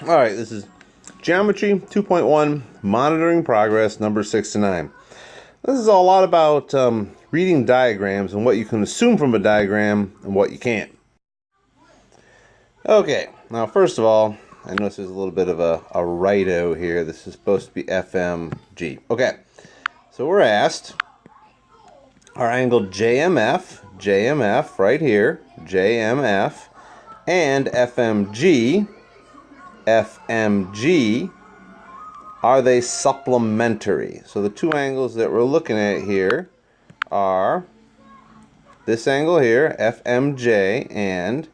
Alright, this is Geometry 2.1, Monitoring Progress, number 6 to 9. This is a lot about reading diagrams and what you can assume from a diagram and what you can't. Okay, now first of all, I notice there's a little bit of a right-o here. This is supposed to be FMG. Okay, so we're asked our angle JMF right here, JMF, and FMG, are they supplementary? So the two angles that we're looking at here are this angle here, FMJ, and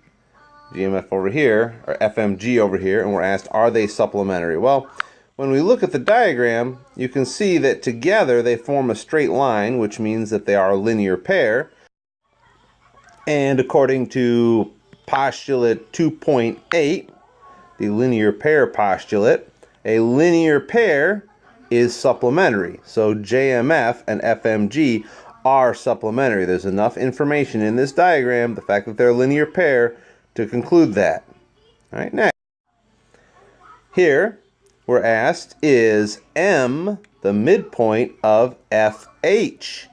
GMF over here, or FMG over here, and we're asked, are they supplementary? Well, when we look at the diagram, you can see that together they form a straight line, which means that they are a linear pair. And according to postulate 2.8, the linear pair postulate, a linear pair is supplementary. So JMF and FMG are supplementary. There's enough information in this diagram, the fact that they're a linear pair, to conclude that. All right, next. Here, we're asked, is M the midpoint of FH?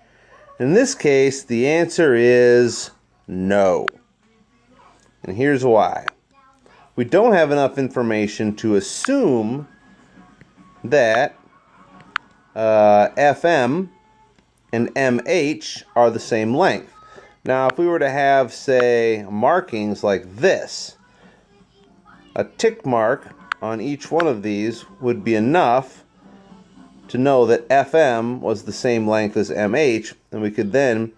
In this case, the answer is no. And here's why. We don't have enough information to assume that FM and MH are the same length. Now, if we were to have, say, markings like this, a tick mark on each one of these would be enough to know that FM was the same length as MH, and we could then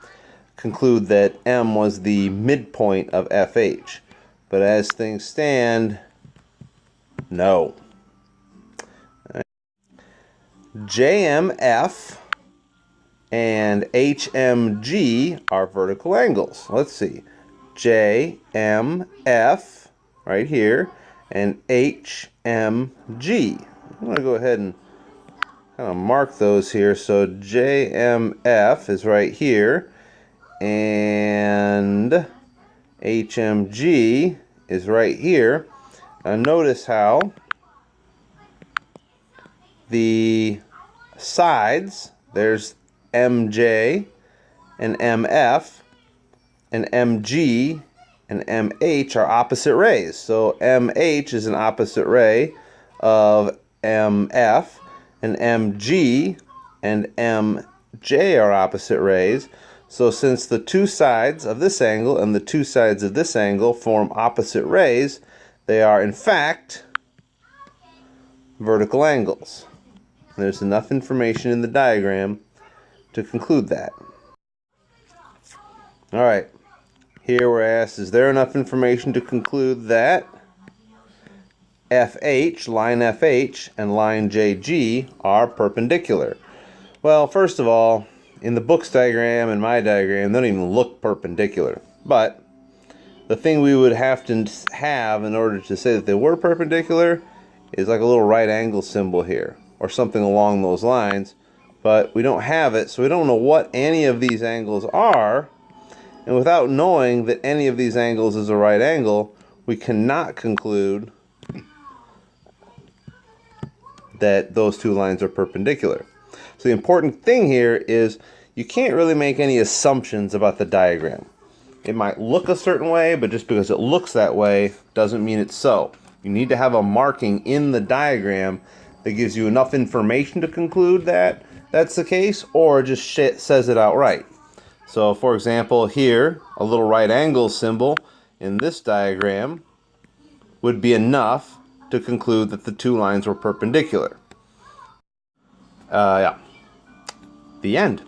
conclude that M was the midpoint of FH. But as things stand, no. JMF and HMG are vertical angles. Let's see. JMF right here and HMG. I'm going to go ahead and kind of mark those here. So JMF is right here and HMG is right here. Now notice how the sides, there's MJ and MF, and MG and MH are opposite rays. So MH is an opposite ray of MF, and MG and MJ are opposite rays. So since the two sides of this angle and the two sides of this angle form opposite rays, they are in fact vertical angles. There's enough information in the diagram to conclude that. Alright, here we're asked, is there enough information to conclude that FH, line FH, and line JG are perpendicular? Well, first of all, in the book's diagram and my diagram, they don't even look perpendicular. But the thing we would have to have in order to say that they were perpendicular is like a little right angle symbol here, or something along those lines. But we don't have it, so we don't know what any of these angles are. And without knowing that any of these angles is a right angle, we cannot conclude that those two lines are perpendicular. So the important thing here is you can't really make any assumptions about the diagram. It might look a certain way, but just because it looks that way doesn't mean it's so. You need to have a marking in the diagram that gives you enough information to conclude that that's the case, or just says it outright. So for example, here, a little right angle symbol in this diagram would be enough to conclude that the two lines were perpendicular. Yeah. The end.